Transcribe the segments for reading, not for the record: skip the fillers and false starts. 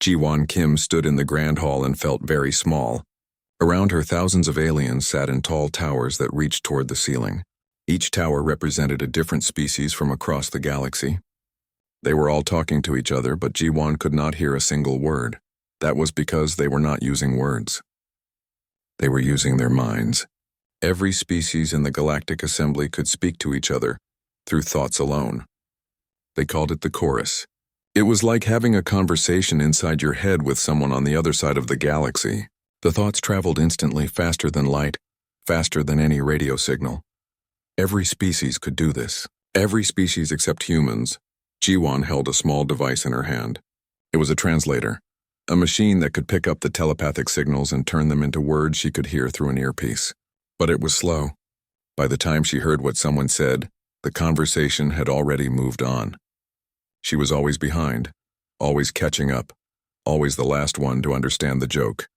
Ji-won Kim stood in the grand hall and felt very small. Around her, thousands of aliens sat in tall towers that reached toward the ceiling. Each tower represented a different species from across the galaxy. They were all talking to each other, but Ji-won could not hear a single word. That was because they were not using words. They were using their minds. Every species in the Galactic Assembly could speak to each other through thoughts alone. They called it the chorus. It was like having a conversation inside your head with someone on the other side of the galaxy. The thoughts traveled instantly, faster than light, faster than any radio signal. Every species could do this. Every species except humans. Ji-won held a small device in her hand. It was a translator, a machine that could pick up the telepathic signals and turn them into words she could hear through an earpiece. But it was slow. By the time she heard what someone said, the conversation had already moved on. She was always behind, always catching up, always the last one to understand the joke.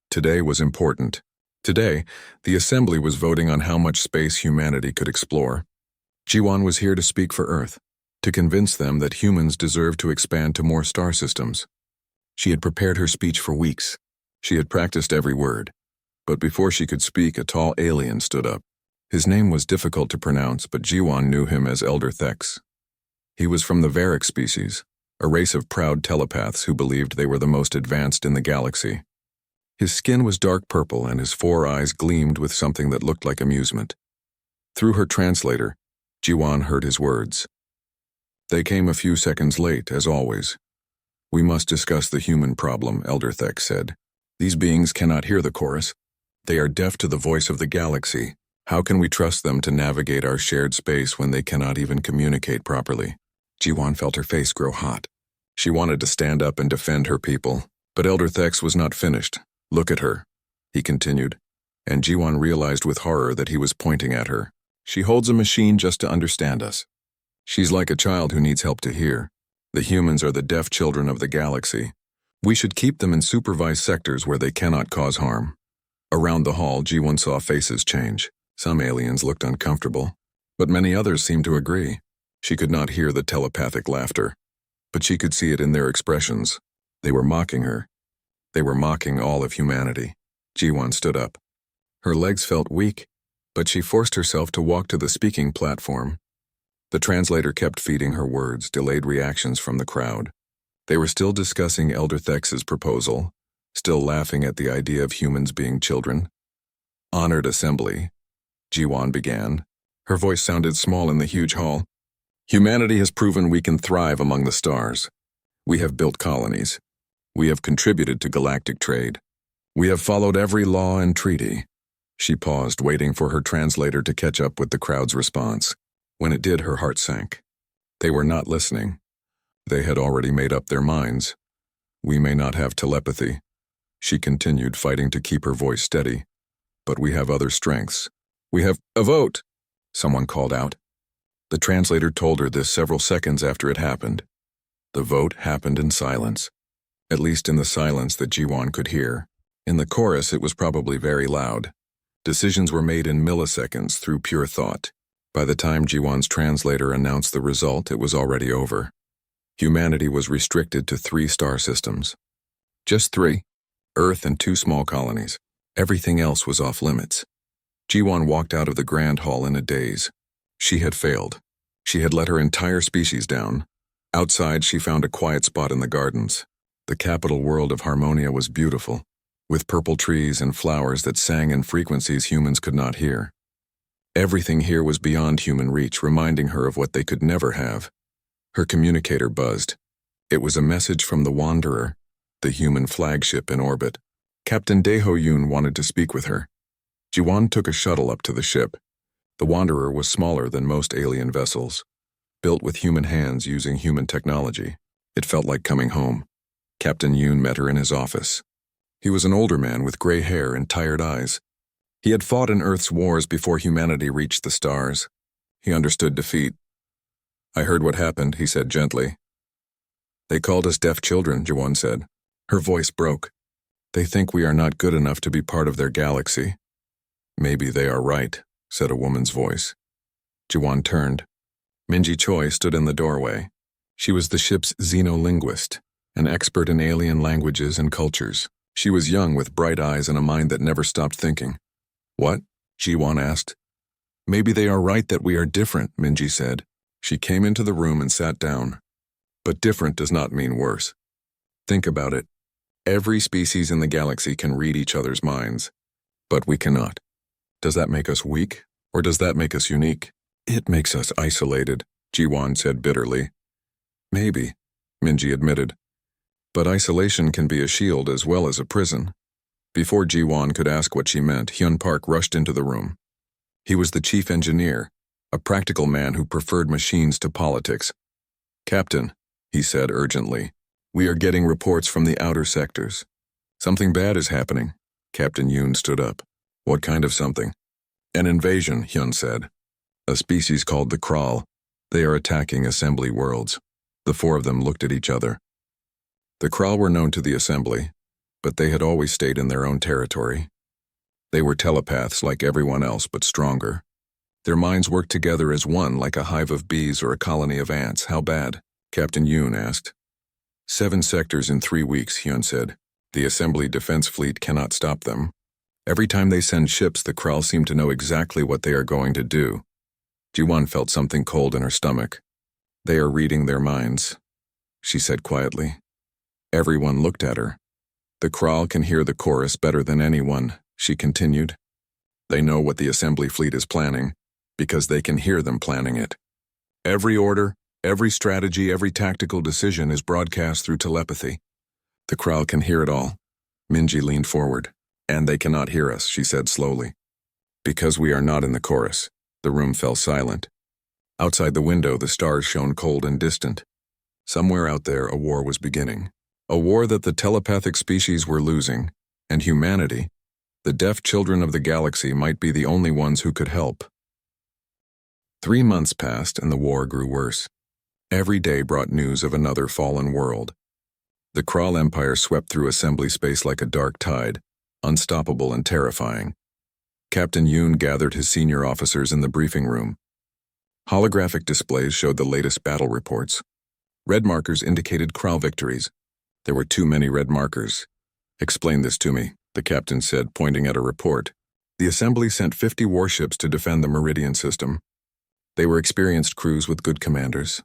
Today was important. Today, the Assembly was voting on how much space humanity could explore. Ji-won was here to speak for Earth, to convince them that humans deserve to expand to more star systems. She had prepared her speech for weeks. She had practiced every word. But before she could speak, a tall alien stood up. His name was difficult to pronounce, but Ji-won knew him as Elder Thex. He was from the Varick species, a race of proud telepaths who believed they were the most advanced in the galaxy. His skin was dark purple and his 4 eyes gleamed with something that looked like amusement. Through her translator, Ji-won heard his words. They came a few seconds late, as always. We must discuss the human problem, Elder Thex said. These beings cannot hear the chorus. They are deaf to the voice of the galaxy. How can we trust them to navigate our shared space when they cannot even communicate properly? Ji-won felt her face grow hot. She wanted to stand up and defend her people, but Elder Thex was not finished. Look at her, he continued, and Ji-won realized with horror that he was pointing at her. She holds a machine just to understand us. She's like a child who needs help to hear. The humans are the deaf children of the galaxy. We should keep them in supervised sectors where they cannot cause harm. Around the hall, Ji-won saw faces change. Some aliens looked uncomfortable, but many others seemed to agree. She could not hear the telepathic laughter, but she could see it in their expressions. They were mocking her. They were mocking all of humanity. Ji-won stood up. Her legs felt weak, but she forced herself to walk to the speaking platform. The translator kept feeding her words, delayed reactions from the crowd. They were still discussing Elder Thex's proposal, still laughing at the idea of humans being children. Honored Assembly, Ji-won began. Her voice sounded small in the huge hall. Humanity has proven we can thrive among the stars. We have built colonies. We have contributed to galactic trade. We have followed every law and treaty. She paused, waiting for her translator to catch up with the crowd's response. When it did, her heart sank. They were not listening. They had already made up their minds. We may not have telepathy, she continued, fighting to keep her voice steady. But we have other strengths. We have a vote, someone called out. The translator told her this several seconds after it happened. The vote happened in silence. At least in the silence that Ji-won could hear. In the chorus, it was probably very loud. Decisions were made in milliseconds through pure thought. By the time Ji-won's translator announced the result, it was already over. Humanity was restricted to 3 star systems. Just 3. Earth and 2 small colonies. Everything else was off limits. Ji-won walked out of the grand hall in a daze. She had failed. She had let her entire species down. Outside, she found a quiet spot in the gardens. The capital world of Harmonia was beautiful, with purple trees and flowers that sang in frequencies humans could not hear. Everything here was beyond human reach, reminding her of what they could never have. Her communicator buzzed. It was a message from the Wanderer, the human flagship in orbit. Captain Dae-ho-yoon wanted to speak with her. Ji-won took a shuttle up to the ship. The Wanderer was smaller than most alien vessels, built with human hands using human technology. It felt like coming home. Captain Yoon met her in his office. He was an older man with gray hair and tired eyes. He had fought in Earth's wars before humanity reached the stars. He understood defeat. I heard what happened, he said gently. They called us deaf children, Ji-won said. Her voice broke. They think we are not good enough to be part of their galaxy. Maybe they are right, said a woman's voice. Ji-won turned. Minji Choi stood in the doorway. She was the ship's xenolinguist. an expert in alien languages and cultures. She was young with bright eyes and a mind that never stopped thinking. What? Jiwon asked. Maybe they are right that we are different, Minji said. She came into the room and sat down. But different does not mean worse. Think about it. Every species in the galaxy can read each other's minds. But we cannot. Does that make us weak, or does that make us unique? It makes us isolated, Jiwon said bitterly. Maybe, Minji admitted. But isolation can be a shield as well as a prison. Before Jiwon could ask what she meant, Hyun Park rushed into the room. He was the chief engineer, a practical man who preferred machines to politics. Captain, he said urgently, we are getting reports from the outer sectors. Something bad is happening. Captain Yoon stood up. What kind of something? An invasion, Hyun said. A species called the Kral. They are attacking assembly worlds. The four of them looked at each other. The Kral were known to the assembly, but they had always stayed in their own territory. They were telepaths like everyone else, but stronger. Their minds worked together as one, like a hive of bees or a colony of ants. How bad? Captain Yoon asked. 7 sectors in 3 weeks, Hyun said. The assembly defense fleet cannot stop them. Every time they send ships, the Kral seem to know exactly what they are going to do. Jiwon felt something cold in her stomach. They are reading their minds, she said quietly. Everyone looked at her. The Kral can hear the chorus better than anyone, she continued. They know what the assembly fleet is planning, because they can hear them planning it. Every order, every strategy, every tactical decision is broadcast through telepathy. The Kral can hear it all. Minji leaned forward. And they cannot hear us, she said slowly. Because we are not in the chorus. The room fell silent. Outside the window, the stars shone cold and distant. Somewhere out there, a war was beginning. A war that the telepathic species were losing, and humanity, the deaf children of the galaxy, might be the only ones who could help. 3 months passed and the war grew worse. Every day brought news of another fallen world. The Kral Empire swept through assembly space like a dark tide, unstoppable and terrifying. Captain Yoon gathered his senior officers in the briefing room. Holographic displays showed the latest battle reports. Red markers indicated Kral victories. There were too many red markers. Explain this to me, the captain said, pointing at a report. The assembly sent 50 warships to defend the Meridian system. They were experienced crews with good commanders.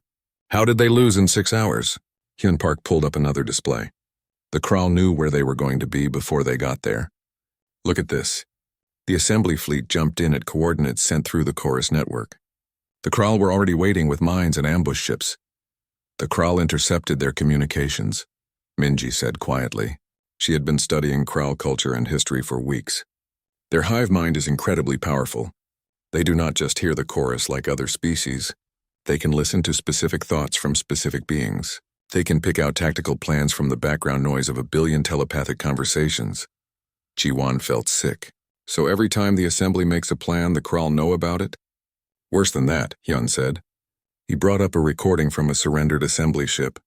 How did they lose in 6 hours? Hyun Park pulled up another display. The Kral knew where they were going to be before they got there. Look at this. The assembly fleet jumped in at coordinates sent through the Chorus network. The Kral were already waiting with mines and ambush ships. The Kral intercepted their communications, Minji said quietly. She had been studying Kral culture and history for weeks. Their hive mind is incredibly powerful. They do not just hear the chorus like other species. They can listen to specific thoughts from specific beings. They can pick out tactical plans from the background noise of a billion telepathic conversations. Jiwon felt sick. So every time the assembly makes a plan, the Kral know about it? Worse than that, Hyun said. He brought up a recording from a surrendered assembly ship.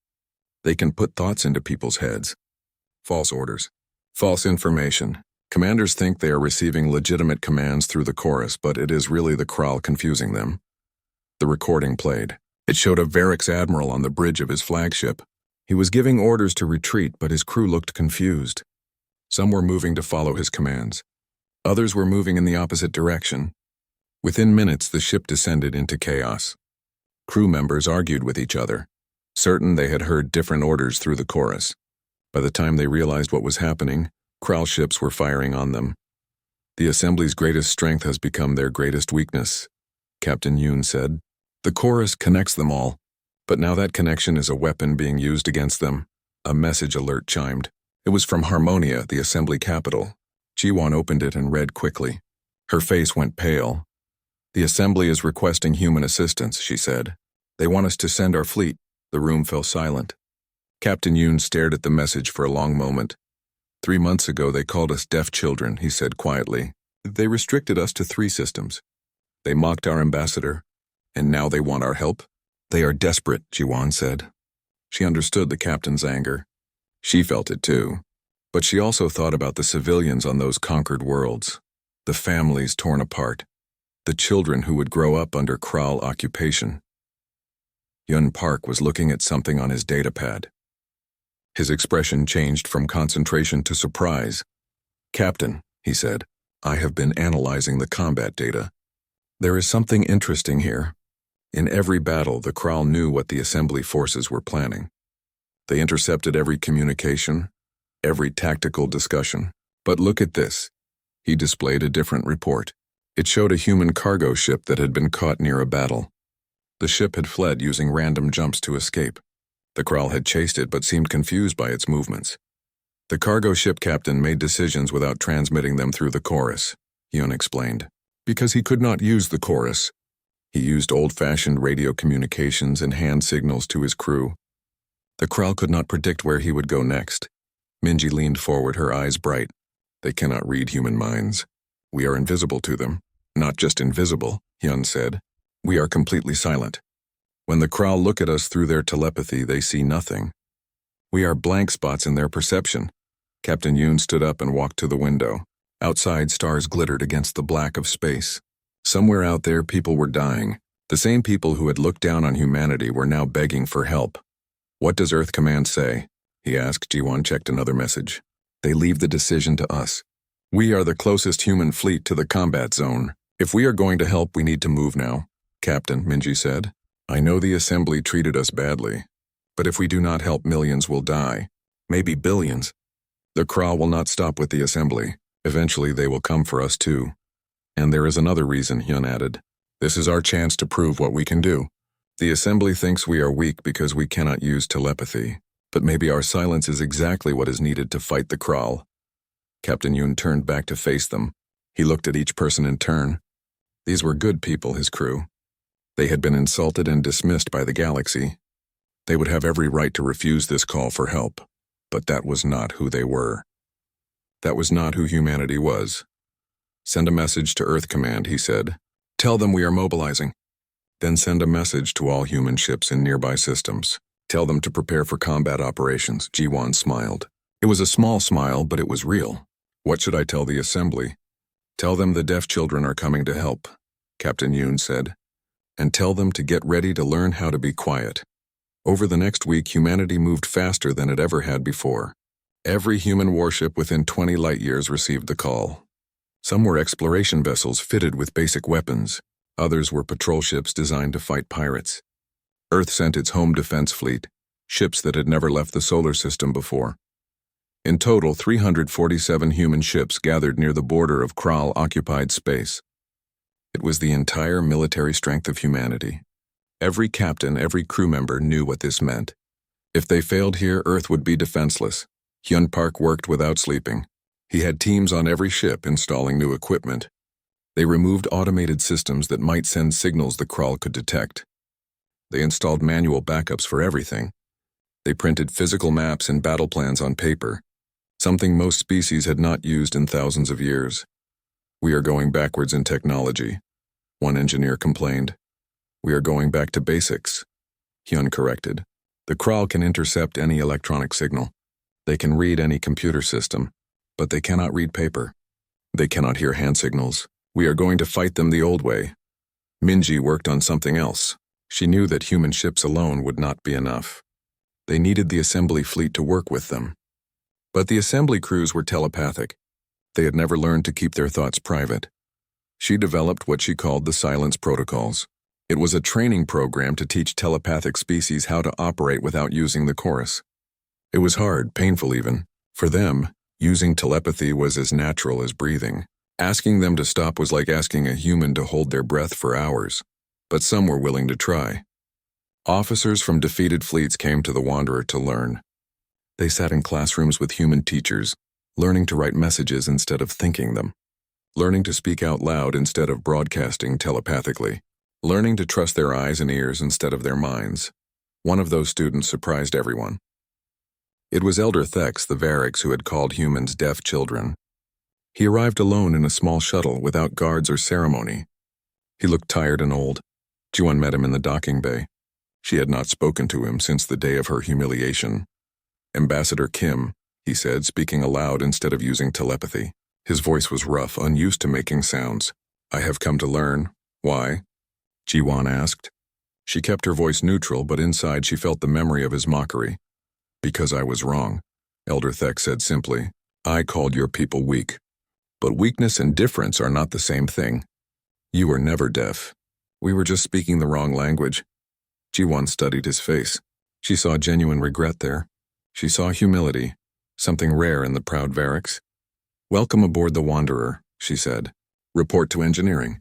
They can put thoughts into people's heads. False orders. False information. Commanders think they are receiving legitimate commands through the chorus, but it is really the Kral confusing them. The recording played. It showed a Varix admiral on the bridge of his flagship. He was giving orders to retreat, but his crew looked confused. Some were moving to follow his commands. Others were moving in the opposite direction. Within minutes, the ship descended into chaos. Crew members argued with each other, certain they had heard different orders through the chorus. By the time they realized what was happening, Kral ships were firing on them. The assembly's greatest strength has become their greatest weakness, Captain Yoon said. The chorus connects them all, but now that connection is a weapon being used against them. A message alert chimed. It was from Harmonia, the assembly capital. Jiwon opened it and read quickly. Her face went pale. The assembly is requesting human assistance, she said. They want us to send our fleet. The room fell silent. Captain Yoon stared at the message for a long moment. 3 months ago they called us deaf children, he said quietly. They restricted us to 3 systems. They mocked our ambassador. And now they want our help? They are desperate, Jiwon said. She understood the captain's anger. She felt it too. But she also thought about the civilians on those conquered worlds, the families torn apart, the children who would grow up under Kral occupation. Hyun Park was looking at something on his datapad. His expression changed from concentration to surprise. "Captain," he said, "I have been analyzing the combat data. There is something interesting here. In every battle, the Kral knew what the assembly forces were planning. They intercepted every communication, every tactical discussion. But look at this." He displayed a different report. It showed a human cargo ship that had been caught near a battle. The ship had fled using random jumps to escape. The Kral had chased it but seemed confused by its movements. The cargo ship captain made decisions without transmitting them through the chorus, Hyun explained. Because he could not use the chorus. He used old-fashioned radio communications and hand signals to his crew. The Kral could not predict where he would go next. Minji leaned forward, her eyes bright. "They cannot read human minds. We are invisible to them." "Not just invisible," Hyun said. "We are completely silent. When the Kral look at us through their telepathy, they see nothing. We are blank spots in their perception." Captain Yoon stood up and walked to the window. Outside, stars glittered against the black of space. Somewhere out there, people were dying. The same people who had looked down on humanity were now begging for help. "What does Earth Command say?" he asked. Ji-won checked another message. "They leave the decision to us. We are the closest human fleet to the combat zone. If we are going to help, we need to move now." "Captain," Minji said, "I know the assembly treated us badly, but if we do not help, millions will die. Maybe billions. The Kral will not stop with the assembly. Eventually they will come for us too. And there is another reason," Hyun added. "This is our chance to prove what we can do. The assembly thinks we are weak because we cannot use telepathy, but maybe our silence is exactly what is needed to fight the Kral." Captain Yoon turned back to face them. He looked at each person in turn. These were good people, his crew. They had been insulted and dismissed by the galaxy. They would have every right to refuse this call for help, but that was not who they were. That was not who humanity was. "Send a message to Earth Command," he said. "Tell them we are mobilizing. Then send a message to all human ships in nearby systems. Tell them to prepare for combat operations." Ji-won smiled. It was a small smile, but it was real. "What should I tell the assembly?" "Tell them the deaf children are coming to help," Captain Yoon said. "And tell them to get ready to learn how to be quiet." Over the next week, humanity moved faster than it ever had before. Every human warship within 20 light-years received the call. Some were exploration vessels fitted with basic weapons. Others were patrol ships designed to fight pirates. Earth sent its home defense fleet, ships that had never left the solar system before. In total, 347 human ships gathered near the border of Kral-occupied space. It was the entire military strength of humanity. Every captain, every crew member knew what this meant. If they failed here, Earth would be defenseless. Hyun Park worked without sleeping. He had teams on every ship installing new equipment. They removed automated systems that might send signals the Kral could detect. They installed manual backups for everything. They printed physical maps and battle plans on paper, something most species had not used in thousands of years. "We are going backwards in technology," one engineer complained. "We are going back to basics," Hyun corrected. "The Kral can intercept any electronic signal. They can read any computer system, but they cannot read paper. They cannot hear hand signals. We are going to fight them the old way." Minji worked on something else. She knew that human ships alone would not be enough. They needed the assembly fleet to work with them. But the assembly crews were telepathic. They had never learned to keep their thoughts private. She developed what she called the silence protocols. It was a training program to teach telepathic species how to operate without using the chorus. It was hard, painful even. For them, using telepathy was as natural as breathing. Asking them to stop was like asking a human to hold their breath for hours. But some were willing to try. Officers from defeated fleets came to the Wanderer to learn. They sat in classrooms with human teachers, learning to write messages instead of thinking them, learning to speak out loud instead of broadcasting telepathically, learning to trust their eyes and ears instead of their minds. One of those students surprised everyone. It was Elder Thex, the Variks, who had called humans deaf children. He arrived alone in a small shuttle without guards or ceremony. He looked tired and old. Ji-won met him in the docking bay. She had not spoken to him since the day of her humiliation. "Ambassador Kim," he said, speaking aloud instead of using telepathy. His voice was rough, unused to making sounds. "I have come to learn. Why?" Ji-won asked. She kept her voice neutral, but inside she felt the memory of his mockery. Because I was wrong, Elder Thek said simply. I called your people weak. But weakness and difference are not the same thing. You were never deaf. We were just speaking the wrong language. Ji-won studied his face. She saw genuine regret there. She saw humility, something rare in the proud Varix. Welcome aboard the Wanderer, she said. Report to engineering.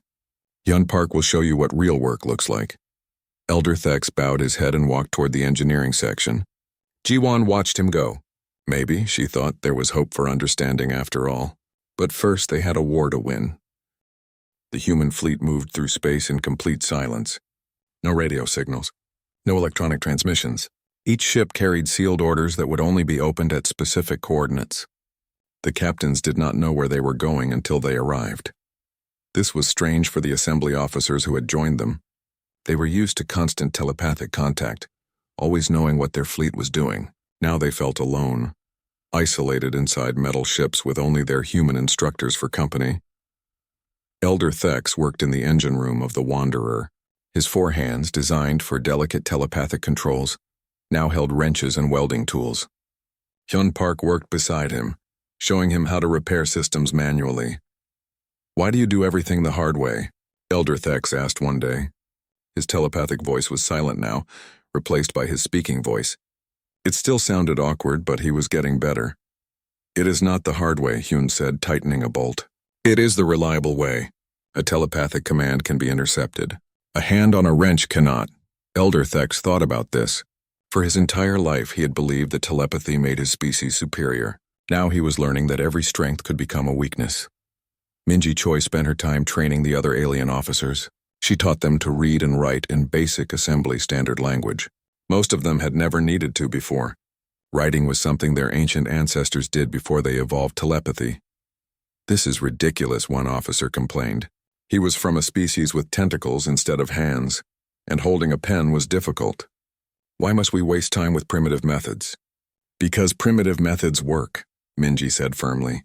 Hyun Park will show you what real work looks like. Elder Thex bowed his head and walked toward the engineering section. Ji-won watched him go. Maybe, she thought, there was hope for understanding after all. But first they had a war to win. The human fleet moved through space in complete silence. No radio signals. No electronic transmissions. Each ship carried sealed orders that would only be opened at specific coordinates. The captains did not know where they were going until they arrived. This was strange for the assembly officers who had joined them. They were used to constant telepathic contact, always knowing what their fleet was doing. Now they felt alone, isolated inside metal ships with only their human instructors for company. Elder Thex worked in the engine room of the Wanderer. His four hands, designed for delicate telepathic controls, now held wrenches and welding tools. Hyun Park worked beside him, showing him how to repair systems manually. Why do you do everything the hard way? Elder Thex asked one day. His telepathic voice was silent now, replaced by his speaking voice. It still sounded awkward, but he was getting better. It is not the hard way, Hyun said, tightening a bolt. It is the reliable way. A telepathic command can be intercepted. A hand on a wrench cannot. Elder Thex thought about this. For his entire life, he had believed that telepathy made his species superior. Now he was learning that every strength could become a weakness. Minji Choi spent her time training the other alien officers. She taught them to read and write in basic assembly standard language. Most of them had never needed to before. Writing was something their ancient ancestors did before they evolved telepathy. This is ridiculous, one officer complained. He was from a species with tentacles instead of hands, and holding a pen was difficult. Why must we waste time with primitive methods? Because primitive methods work, Minji said firmly.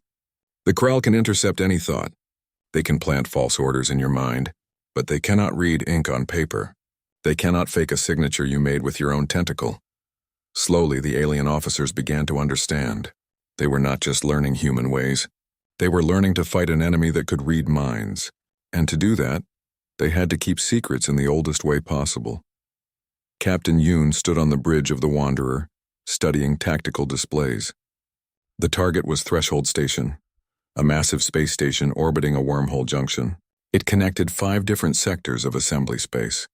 The Krall can intercept any thought. They can plant false orders in your mind, but they cannot read ink on paper. They cannot fake a signature you made with your own tentacle. Slowly, the alien officers began to understand. They were not just learning human ways. They were learning to fight an enemy that could read minds. And to do that, they had to keep secrets in the oldest way possible. Captain Yoon stood on the bridge of the Wanderer, studying tactical displays. The target was Threshold Station, a massive space station orbiting a wormhole junction. It connected 5 different sectors of assembly space.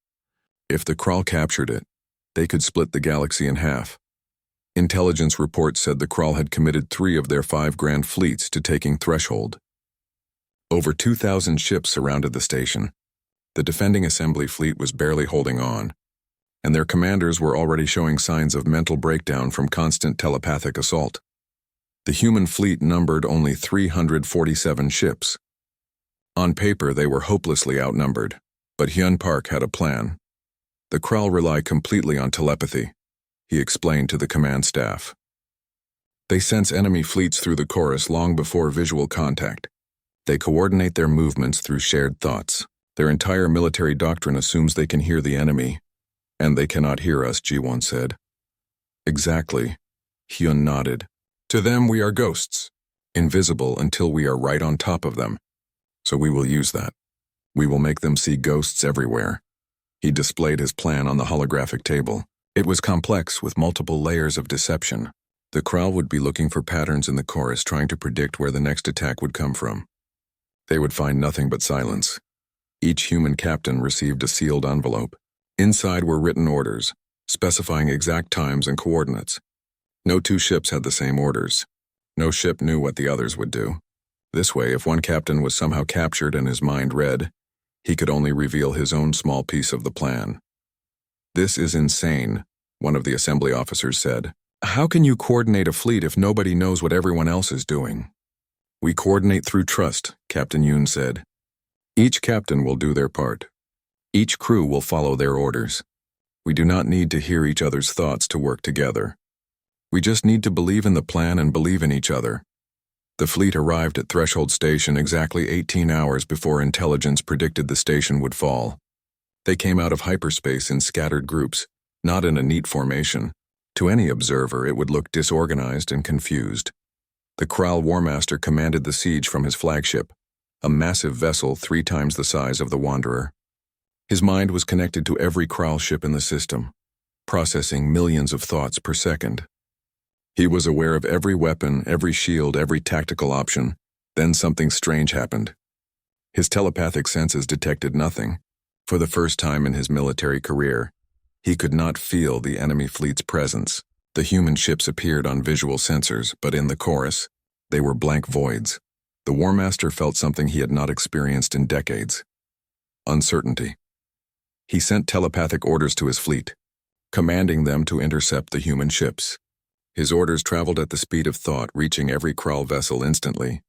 If the Krall captured it, they could split the galaxy in half. Intelligence reports said the Krall had committed 3 of their 5 grand fleets to taking Threshold. Over 2,000 ships surrounded the station. The defending assembly fleet was barely holding on, and their commanders were already showing signs of mental breakdown from constant telepathic assault. The human fleet numbered only 347 ships. On paper, they were hopelessly outnumbered, but Hyun Park had a plan. The Krall rely completely on telepathy, he explained to the command staff. They sense enemy fleets through the chorus long before visual contact. They coordinate their movements through shared thoughts. Their entire military doctrine assumes they can hear the enemy, and they cannot hear us, Ji-won said. Exactly, Hyun nodded. To them we are ghosts, invisible until we are right on top of them. So we will use that. We will make them see ghosts everywhere. He displayed his plan on the holographic table. It was complex with multiple layers of deception. The Krall would be looking for patterns in the chorus, trying to predict where the next attack would come from. They would find nothing but silence. Each human captain received a sealed envelope. Inside were written orders, specifying exact times and coordinates. No 2 ships had the same orders. No ship knew what the others would do. This way, if one captain was somehow captured and his mind read, he could only reveal his own small piece of the plan. This is insane, one of the assembly officers said. How can you coordinate a fleet if nobody knows what everyone else is doing? We coordinate through trust, Captain Yoon said. Each captain will do their part. Each crew will follow their orders. We do not need to hear each other's thoughts to work together. We just need to believe in the plan and believe in each other. The fleet arrived at Threshold Station exactly 18 hours before intelligence predicted the station would fall. They came out of hyperspace in scattered groups, not in a neat formation. To any observer, it would look disorganized and confused. The Kral Warmaster commanded the siege from his flagship, a massive vessel 3 times the size of the Wanderer. His mind was connected to every Kral ship in the system, processing millions of thoughts per second. He was aware of every weapon, every shield, every tactical option. Then something strange happened. His telepathic senses detected nothing. For the first time in his military career, he could not feel the enemy fleet's presence. The human ships appeared on visual sensors, but in the chorus, they were blank voids. The Warmaster felt something he had not experienced in decades. Uncertainty. He sent telepathic orders to his fleet, commanding them to intercept the human ships. His orders traveled at the speed of thought, reaching every Kral vessel instantly.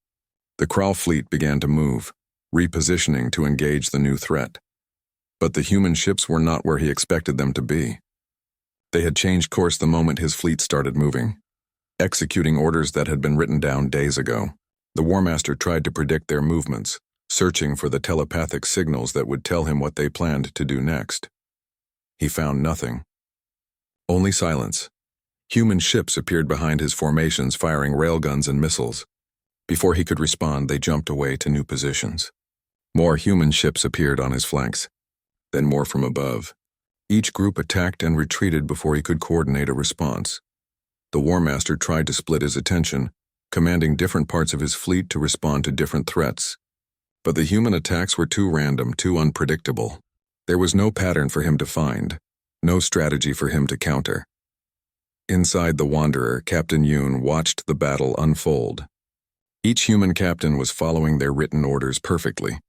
The Kral fleet began to move, repositioning to engage the new threat. But the human ships were not where he expected them to be. They had changed course the moment his fleet started moving, executing orders that had been written down days ago. The Warmaster tried to predict their movements, searching for the telepathic signals that would tell him what they planned to do next. He found nothing. Only silence. Human ships appeared behind his formations, firing railguns and missiles. Before he could respond, they jumped away to new positions. More human ships appeared on his flanks, then more from above. Each group attacked and retreated before he could coordinate a response. The Warmaster tried to split his attention, commanding different parts of his fleet to respond to different threats. But the human attacks were too random, too unpredictable. There was no pattern for him to find, no strategy for him to counter. Inside the Wanderer, Captain Yoon watched the battle unfold. Each human captain was following their written orders perfectly.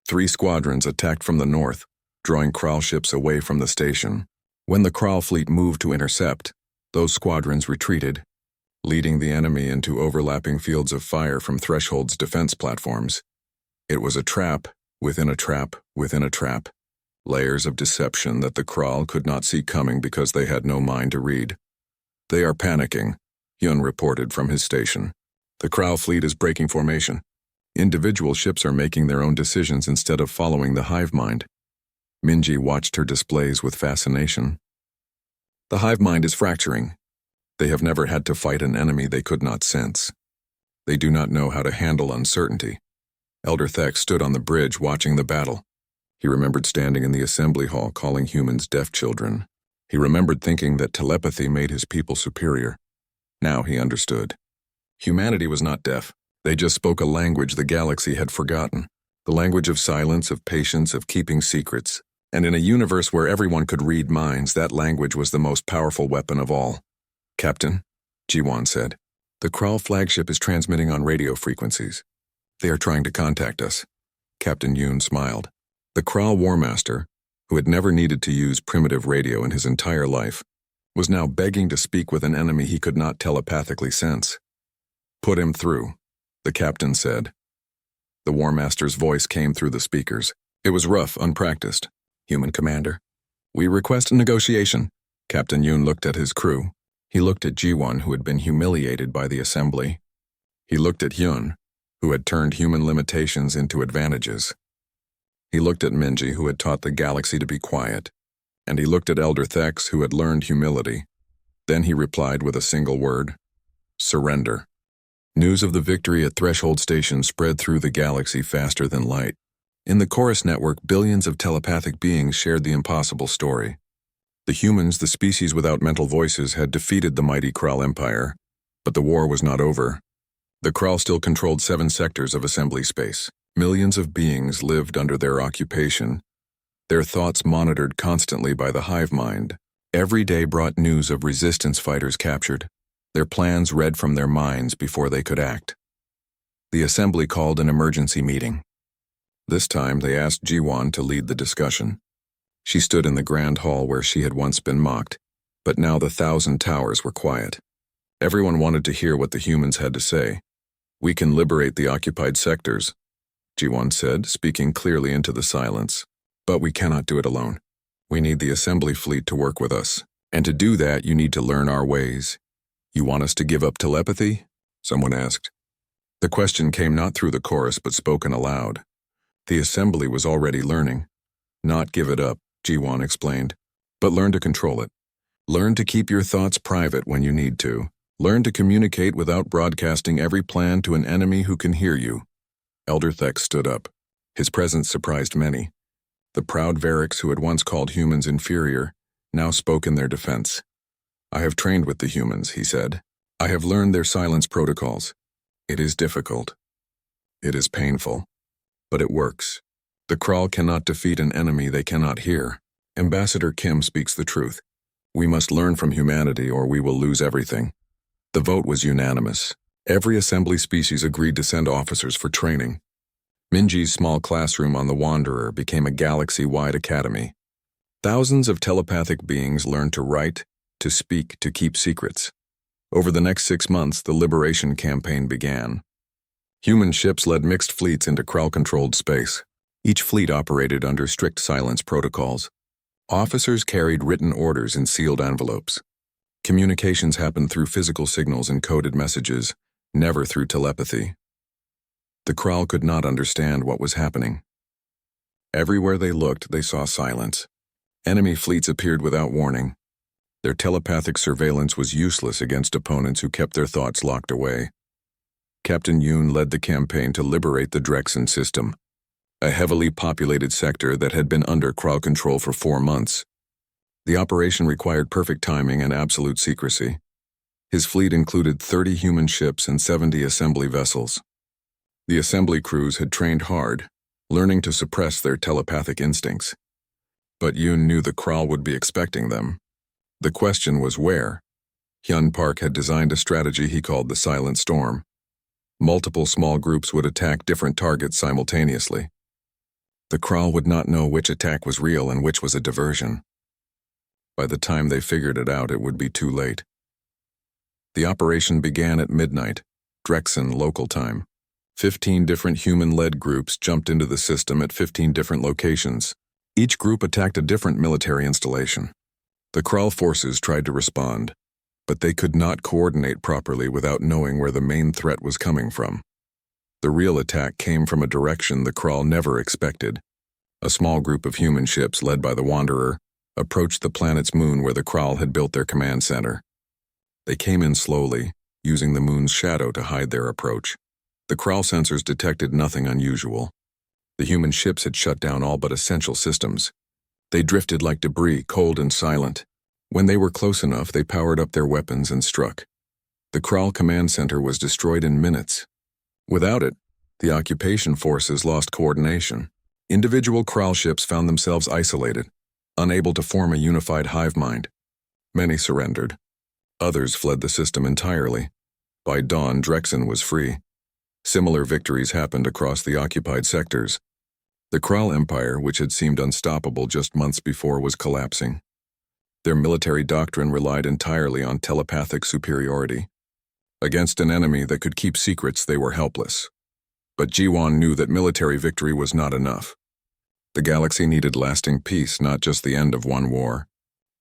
3 squadrons attacked from the north, drawing Kral ships away from the station. When the Kral fleet moved to intercept, those squadrons retreated, leading the enemy into overlapping fields of fire from Threshold's defense platforms. It was a trap within a trap within a trap, layers of deception that the Kral could not see coming because they had no mind to read. "They are panicking," Hyun reported from his station. "The Kral fleet is breaking formation. Individual ships are making their own decisions instead of following the hive mind." Minji watched her displays with fascination. The hive mind is fracturing. They have never had to fight an enemy they could not sense. They do not know how to handle uncertainty. Elder Thek stood on the bridge watching the battle. He remembered standing in the assembly hall calling humans deaf children. He remembered thinking that telepathy made his people superior. Now he understood. Humanity was not deaf. They just spoke a language the galaxy had forgotten. The language of silence, of patience, of keeping secrets. And in a universe where everyone could read minds, that language was the most powerful weapon of all. "Captain," Jiwon said, "the Kral flagship is transmitting on radio frequencies. They are trying to contact us." Captain Yoon smiled. The Kral Warmaster, who had never needed to use primitive radio in his entire life, was now begging to speak with an enemy he could not telepathically sense. "Put him through," the captain said. The Warmaster's voice came through the speakers. It was rough, unpracticed. "Human commander, we request a negotiation." Captain Yoon looked at his crew. He looked at Jiwon, who had been humiliated by the assembly. He looked at Hyun, who had turned human limitations into advantages. He looked at Minji, who had taught the galaxy to be quiet. And he looked at Elder Thex, who had learned humility. Then he replied with a single word: surrender. News of the victory at Threshold Station spread through the galaxy faster than light. In the Chorus network, billions of telepathic beings shared the impossible story. The humans, the species without mental voices, had defeated the mighty Kral Empire. But the war was not over. The Kral still controlled 7 sectors of assembly space. Millions of beings lived under their occupation, their thoughts monitored constantly by the hive mind. Every day brought news of resistance fighters captured, their plans read from their minds before they could act. The assembly called an emergency meeting. This time they asked Jiwon to lead the discussion. She stood in the grand hall where she had once been mocked, but now the 1,000 towers were quiet. Everyone wanted to hear what the humans had to say. "We can liberate the occupied sectors," Jiwon said, speaking clearly into the silence. "But we cannot do it alone. We need the assembly fleet to work with us. And to do that, you need to learn our ways." "You want us to give up telepathy?" someone asked. The question came not through the chorus but spoken aloud. The assembly was already learning. "Not give it up," Jiwon explained, "but learn to control it. Learn to keep your thoughts private when you need to. Learn to communicate without broadcasting every plan to an enemy who can hear you. Elder Thex stood up. His presence surprised many. The proud Variks who had once called humans inferior now spoke in their defense. I have trained with the humans, he said. I have learned their silence protocols. It is difficult. It is painful. But it works. The Krall cannot defeat an enemy they cannot hear. Ambassador Kim speaks the truth. We must learn from humanity or we will lose everything. The vote was unanimous. Every assembly species agreed to send officers for training. Minji's small classroom on the Wanderer became a galaxy-wide academy. Thousands of telepathic beings learned to write, to speak, to keep secrets. Over the next 6 months, the liberation campaign began. Human ships led mixed fleets into Krall-controlled space. Each fleet operated under strict silence protocols. Officers carried written orders in sealed envelopes. Communications happened through physical signals and coded messages, never through telepathy. The Krall could not understand what was happening. Everywhere they looked, they saw silence. Enemy fleets appeared without warning. Their telepathic surveillance was useless against opponents who kept their thoughts locked away. Captain Yoon led the campaign to liberate the Drexen system, a heavily populated sector that had been under Krall control for 4 months. The operation required perfect timing and absolute secrecy. His fleet included 30 human ships and 70 assembly vessels. The assembly crews had trained hard, learning to suppress their telepathic instincts. But Yoon knew the Krall would be expecting them. The question was where. Hyun Park had designed a strategy he called the Silent Storm. Multiple small groups would attack different targets simultaneously. The Krall would not know which attack was real and which was a diversion. By the time they figured it out, it would be too late. The operation began at midnight, Drexen local time. 15 different human-led groups jumped into the system at 15 different locations. Each group attacked a different military installation. The Krall forces tried to respond, but they could not coordinate properly without knowing where the main threat was coming from. The real attack came from a direction the Krall never expected. A small group of human ships led by the Wanderer approached the planet's moon where the Krall had built their command center. They came in slowly, using the moon's shadow to hide their approach. The Krall sensors detected nothing unusual. The human ships had shut down all but essential systems. They drifted like debris, cold and silent. When they were close enough, they powered up their weapons and struck. The Krall command center was destroyed in minutes. Without it, the occupation forces lost coordination. Individual Krall ships found themselves isolated, unable to form a unified hive mind. Many surrendered. Others fled the system entirely. By dawn, Drexen was free. Similar victories happened across the occupied sectors. The Krall Empire, which had seemed unstoppable just months before, was collapsing. Their military doctrine relied entirely on telepathic superiority. Against an enemy that could keep secrets, they were helpless. But Jiwon knew that military victory was not enough. The galaxy needed lasting peace, not just the end of one war.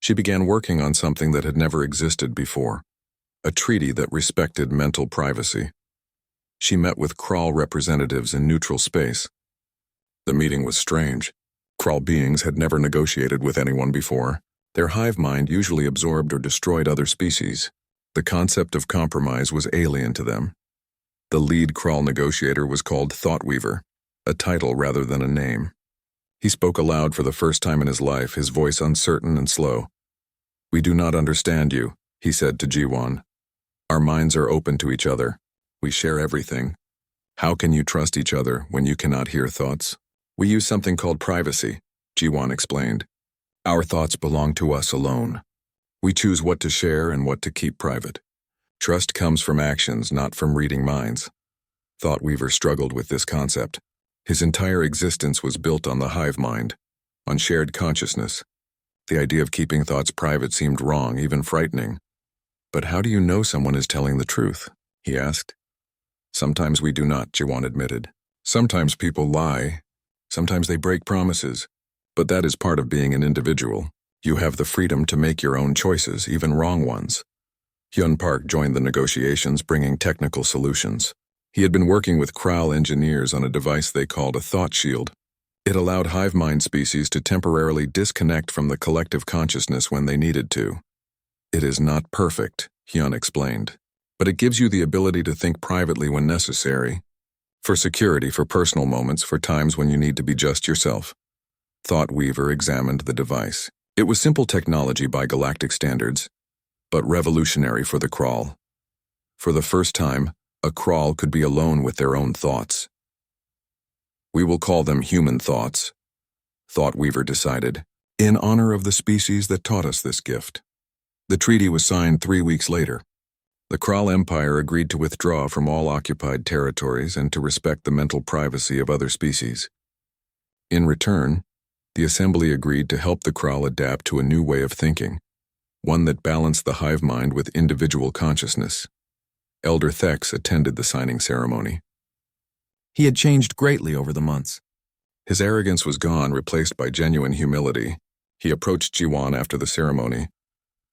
She began working on something that had never existed before, a treaty that respected mental privacy. She met with Krall representatives in neutral space. The meeting was strange. Krall beings had never negotiated with anyone before. Their hive mind usually absorbed or destroyed other species. The concept of compromise was alien to them. The lead Krall negotiator was called Thoughtweaver, a title rather than a name. He spoke aloud for the first time in his life, his voice uncertain and slow. "We do not understand you," he said to Jiwon. "Our minds are open to each other. We share everything. How can you trust each other when you cannot hear thoughts?" "We use something called privacy," Jiwon explained. "Our thoughts belong to us alone. We choose what to share and what to keep private. Trust comes from actions, not from reading minds." Thoughtweaver struggled with this concept. His entire existence was built on the hive mind, on shared consciousness. The idea of keeping thoughts private seemed wrong, even frightening. "But how do you know someone is telling the truth?" he asked. "Sometimes we do not," Jiwon admitted. "Sometimes people lie. Sometimes they break promises. But that is part of being an individual. You have the freedom to make your own choices, even wrong ones." Hyun Park joined the negotiations, bringing technical solutions. He had been working with Krall engineers on a device they called a thought shield. It allowed hive mind species to temporarily disconnect from the collective consciousness when they needed to. It is not perfect, Hyun explained, but it gives you the ability to think privately when necessary. For security, for personal moments, for times when you need to be just yourself. Thought Weaver examined the device. It was simple technology by galactic standards, but revolutionary for the Crawl. For the first time, a Crawl could be alone with their own thoughts. We will call them human thoughts, Thought Weaver decided, in honor of the species that taught us this gift. The treaty was signed 3 weeks later. The Crawl Empire agreed to withdraw from all occupied territories and to respect the mental privacy of other species. In return, the Assembly agreed to help the Crawl adapt to a new way of thinking, one that balanced the hive mind with individual consciousness. Elder Thex attended the signing ceremony. He had changed greatly over the months. His arrogance was gone, replaced by genuine humility. He approached Jiwon after the ceremony.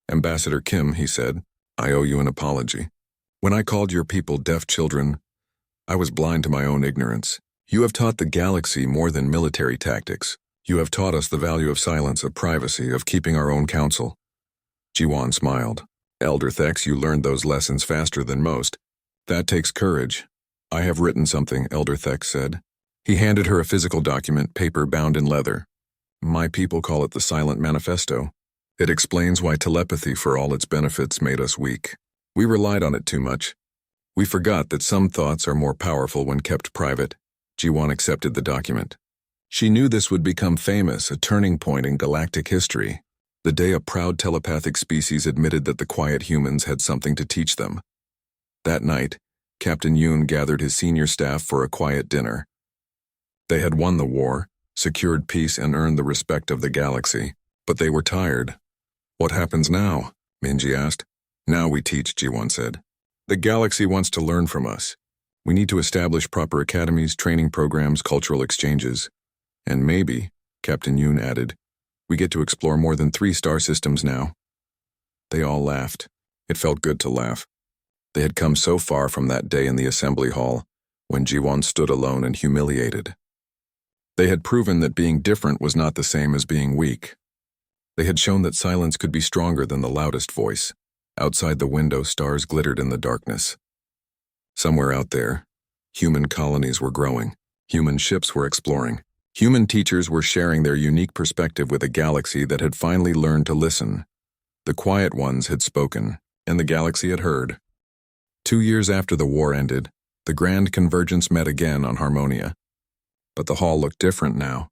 "Ambassador Kim," he said, "I owe you an apology. When I called your people deaf children, I was blind to my own ignorance. You have taught the galaxy more than military tactics. You have taught us the value of silence, of privacy, of keeping our own counsel." Jiwon smiled. "Elder Thex, you learned those lessons faster than most. That takes courage." "I have written something," Elder Thex said. He handed her a physical document, paper bound in leather. "My people call it the Silent Manifesto. It explains why telepathy, for all its benefits, made us weak. We relied on it too much. We forgot that some thoughts are more powerful when kept private." Jiwon accepted the document. She knew this would become famous, a turning point in galactic history, the day a proud telepathic species admitted that the quiet humans had something to teach them. That night, Captain Yoon gathered his senior staff for a quiet dinner. They had won the war, secured peace, and earned the respect of the galaxy, but they were tired. "What happens now?" Minji asked. "Now we teach," Jiwon said. "The galaxy wants to learn from us. We need to establish proper academies, training programs, cultural exchanges. And maybe," Captain Yoon added, "we get to explore more than 3 star systems now." They all laughed. It felt good to laugh. They had come so far from that day in the assembly hall, when Jiwon stood alone and humiliated. They had proven that being different was not the same as being weak. They had shown that silence could be stronger than the loudest voice. Outside the window, stars glittered in the darkness. Somewhere out there, human colonies were growing. Human ships were exploring. Human teachers were sharing their unique perspective with a galaxy that had finally learned to listen. The quiet ones had spoken, and the galaxy had heard. 2 years after the war ended, the Grand Convergence met again on Harmonia. But the hall looked different now.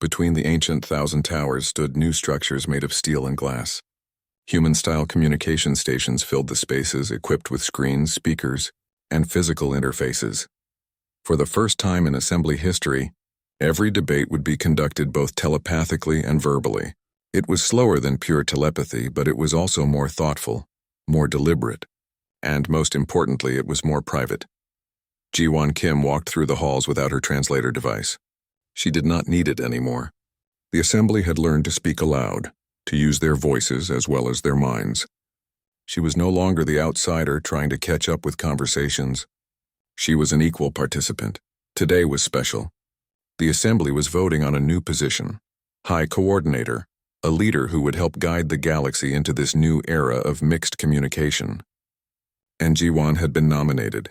Between the ancient 1,000 towers stood new structures made of steel and glass. Human-style communication stations filled the spaces, equipped with screens, speakers, and physical interfaces. For the first time in assembly history, every debate would be conducted both telepathically and verbally. It was slower than pure telepathy, but it was also more thoughtful, more deliberate, and most importantly, it was more private. Jiwon Kim walked through the halls without her translator device. She did not need it anymore. The assembly had learned to speak aloud, to use their voices as well as their minds. She was no longer the outsider trying to catch up with conversations. She was an equal participant. Today was special. The assembly was voting on a new position, High Coordinator, a leader who would help guide the galaxy into this new era of mixed communication. And Jiwon had been nominated.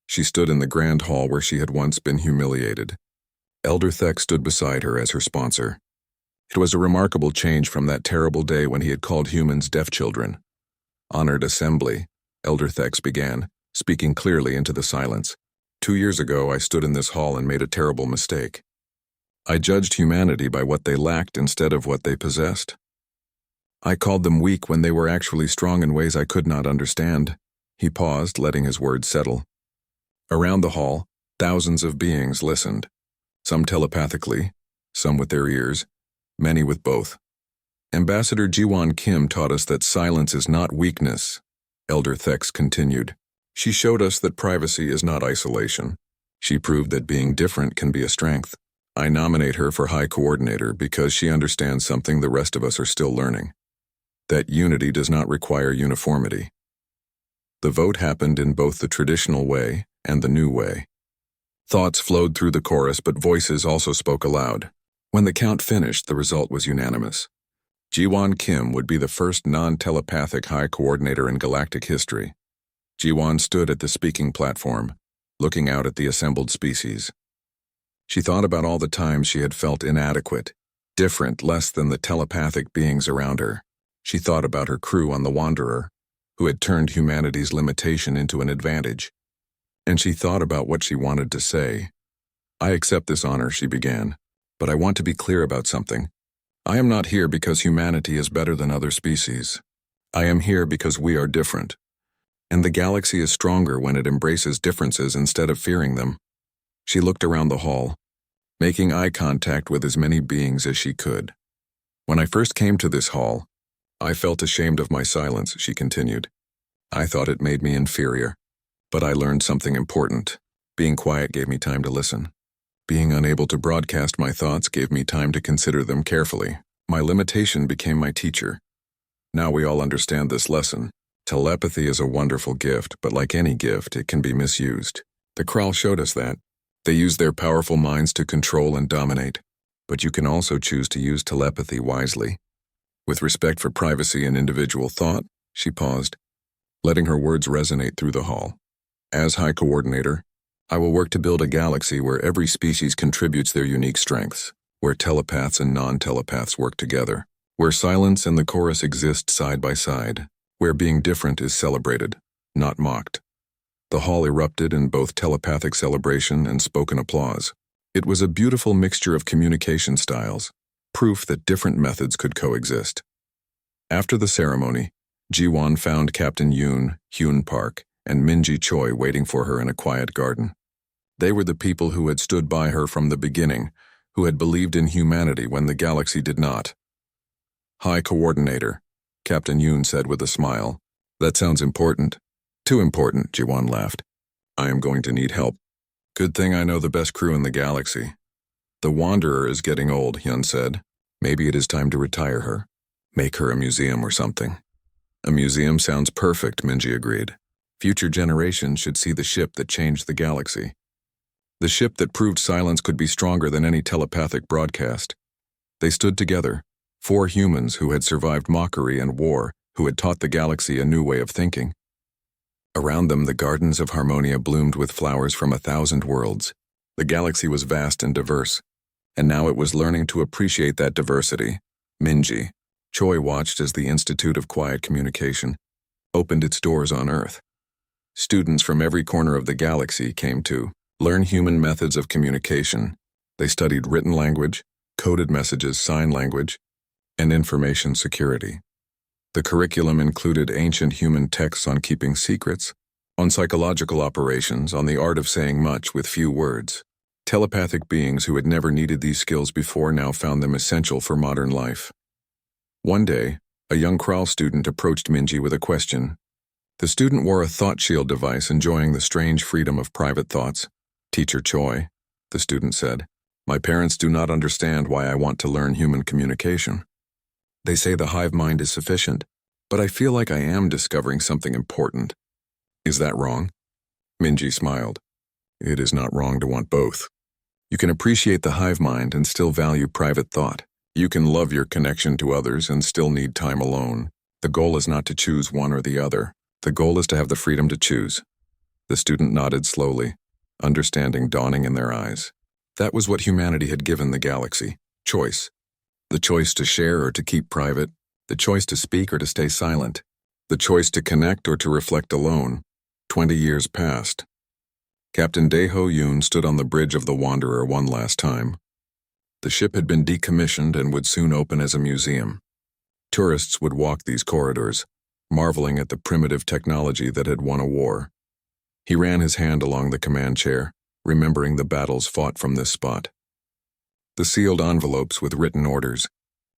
She stood in the grand hall where she had once been humiliated. Elder Thex stood beside her as her sponsor. It was a remarkable change from that terrible day when he had called humans deaf children. "Honored Assembly," Elder Thex began, speaking clearly into the silence. 2 years ago, I stood in this hall and made a terrible mistake. I judged humanity by what they lacked instead of what they possessed. I called them weak when they were actually strong in ways I could not understand." He paused, letting his words settle. Around the hall, thousands of beings listened, some telepathically, some with their ears, many with both. "Ambassador Jiwon Kim taught us that silence is not weakness," Elder Thex continued. "She showed us that privacy is not isolation. She proved that being different can be a strength. I nominate her for High Coordinator because she understands something the rest of us are still learning. That unity does not require uniformity." The vote happened in both the traditional way and the new way. Thoughts flowed through the chorus, but voices also spoke aloud. When the count finished, the result was unanimous. Jiwon Kim would be the first non-telepathic high coordinator in galactic history. Jiwon stood at the speaking platform, looking out at the assembled species. She thought about all the times she had felt inadequate, different, less than the telepathic beings around her. She thought about her crew on the Wanderer, who had turned humanity's limitation into an advantage. And she thought about what she wanted to say. "I accept this honor," she began, "but I want to be clear about something. I am not here because humanity is better than other species. I am here because we are different. And the galaxy is stronger when it embraces differences instead of fearing them." She looked around the hall, making eye contact with as many beings as she could. "When I first came to this hall, I felt ashamed of my silence," she continued. "I thought it made me inferior. But I learned something important. Being quiet gave me time to listen. Being unable to broadcast my thoughts gave me time to consider them carefully. My limitation became my teacher. Now we all understand this lesson. Telepathy is a wonderful gift, but like any gift, it can be misused. The Krall showed us that. They use their powerful minds to control and dominate. But you can also choose to use telepathy wisely. With respect for privacy and individual thought," she paused, letting her words resonate through the hall. "As High Coordinator, I will work to build a galaxy where every species contributes their unique strengths, where telepaths and non-telepaths work together, where silence and the chorus exist side by side, where being different is celebrated, not mocked." The hall erupted in both telepathic celebration and spoken applause. It was a beautiful mixture of communication styles, proof that different methods could coexist. After the ceremony, Jiwon found Captain Hyun Park, and Minji Choi waiting for her in a quiet garden. They were the people who had stood by her from the beginning, who had believed in humanity when the galaxy did not. "High Coordinator," Captain Yoon said with a smile. "That sounds important." "Too important," Jiwon laughed. "I am going to need help. Good thing I know the best crew in the galaxy." "The Wanderer is getting old," Hyun said. "Maybe it is time to retire her. Make her a museum or something." "A museum sounds perfect," Minji agreed. "Future generations should see the ship that changed the galaxy. The ship that proved silence could be stronger than any telepathic broadcast." They stood together, 4 humans who had survived mockery and war, who had taught the galaxy a new way of thinking. Around them, the gardens of Harmonia bloomed with flowers from 1,000 worlds. The galaxy was vast and diverse, and now it was learning to appreciate that diversity. Minji Choi watched as the Institute of Quiet Communication opened its doors on Earth. Students from every corner of the galaxy came to learn human methods of communication. They studied written language, coded messages, sign language, and information security. The curriculum included ancient human texts on keeping secrets, on psychological operations, on the art of saying much with few words. Telepathic beings who had never needed these skills before now found them essential for modern life. One day, a young Krall student approached Minji with a question. The student wore a thought shield device, enjoying the strange freedom of private thoughts. "Teacher Choi," the student said, "my parents do not understand why I want to learn human communication. They say the hive mind is sufficient, but I feel like I am discovering something important. Is that wrong?" Minji smiled. "It is not wrong to want both. You can appreciate the hive mind and still value private thought. You can love your connection to others and still need time alone. The goal is not to choose one or the other. The goal is to have the freedom to choose." The student nodded slowly, understanding dawning in their eyes. That was what humanity had given the galaxy: choice. The choice to share or to keep private, the choice to speak or to stay silent, the choice to connect or to reflect alone. 20 years passed. Captain Daeho Yoon stood on the bridge of the Wanderer one last time. The ship had been decommissioned and would soon open as a museum. Tourists would walk these corridors, marveling at the primitive technology that had won a war. He ran his hand along the command chair, remembering the battles fought from this spot. The sealed envelopes with written orders,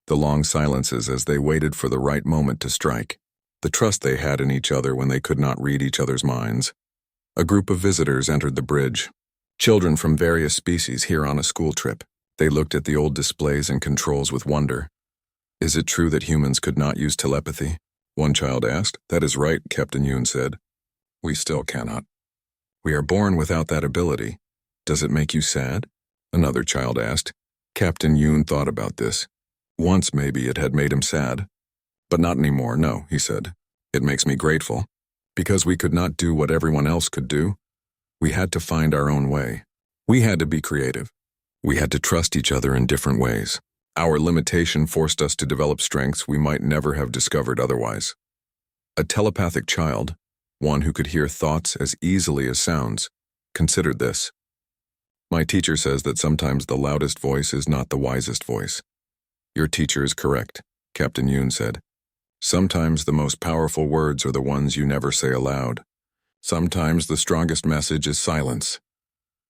the long silences as they waited for the right moment to strike, the trust they had in each other when they could not read each other's minds. A group of visitors entered the bridge. Children from various species here on a school trip. They looked at the old displays and controls with wonder. "Is it true that humans could not use telepathy?" one child asked. "That is right," Captain Yoon said. "We still cannot. We are born without that ability. Does it make you sad?" another child asked. Captain Yoon thought about this. Once, maybe, it had made him sad. But not anymore, no, he said. It makes me grateful. Because we could not do what everyone else could do, we had to find our own way. We had to be creative. We had to trust each other in different ways. Our limitation forced us to develop strengths we might never have discovered otherwise. A telepathic child, one who could hear thoughts as easily as sounds, considered this. My teacher says that sometimes the loudest voice is not the wisest voice. Your teacher is correct, Captain Yoon said. Sometimes the most powerful words are the ones you never say aloud. Sometimes the strongest message is silence.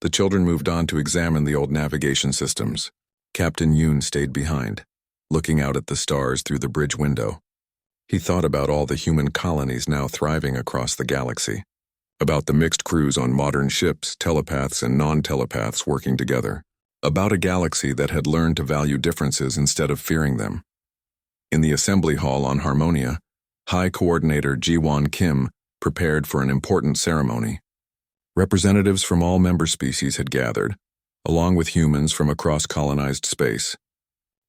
The children moved on to examine the old navigation systems. Captain Yoon stayed behind, looking out at the stars through the bridge window. He thought about all the human colonies now thriving across the galaxy, about the mixed crews on modern ships, telepaths and non-telepaths working together, about a galaxy that had learned to value differences instead of fearing them. In the assembly hall on Harmonia, High Coordinator Ji-won Kim prepared for an important ceremony. Representatives from all member species had gathered, along with humans from across colonized space.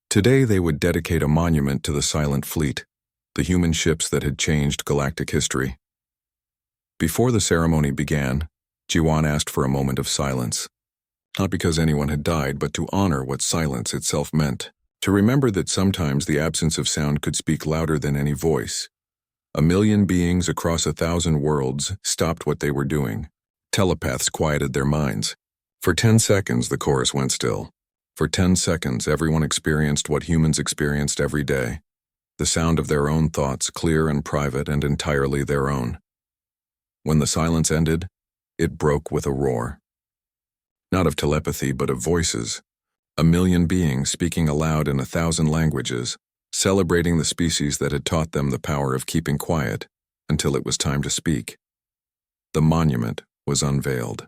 Today they would dedicate a monument to the Silent Fleet, the human ships that had changed galactic history. Before the ceremony began, Ji-won asked for a moment of silence. Not because anyone had died, but to honor what silence itself meant. To remember that sometimes the absence of sound could speak louder than any voice. 1,000,000 beings across 1,000 worlds stopped what they were doing. Telepaths quieted their minds. For 10 seconds, the chorus went still. For 10 seconds, everyone experienced what humans experienced every day. The sound of their own thoughts, clear and private and entirely their own. When the silence ended, it broke with a roar. Not of telepathy, but of voices. 1,000,000 beings speaking aloud in 1,000 languages, celebrating the species that had taught them the power of keeping quiet until it was time to speak. The monument was unveiled.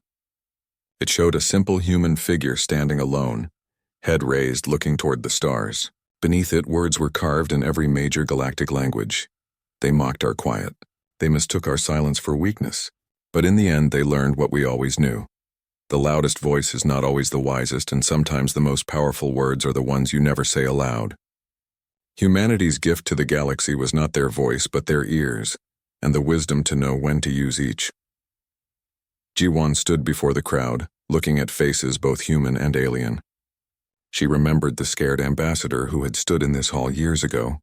It showed a simple human figure standing alone, head raised looking toward the stars. Beneath it, words were carved in every major galactic language. They mocked our quiet. They mistook our silence for weakness. But in the end, they learned what we always knew. The loudest voice is not always the wisest, and sometimes the most powerful words are the ones you never say aloud. Humanity's gift to the galaxy was not their voice, but their ears, and the wisdom to know when to use each. Ji-won stood before the crowd, looking at faces both human and alien. She remembered the scared ambassador who had stood in this hall years ago,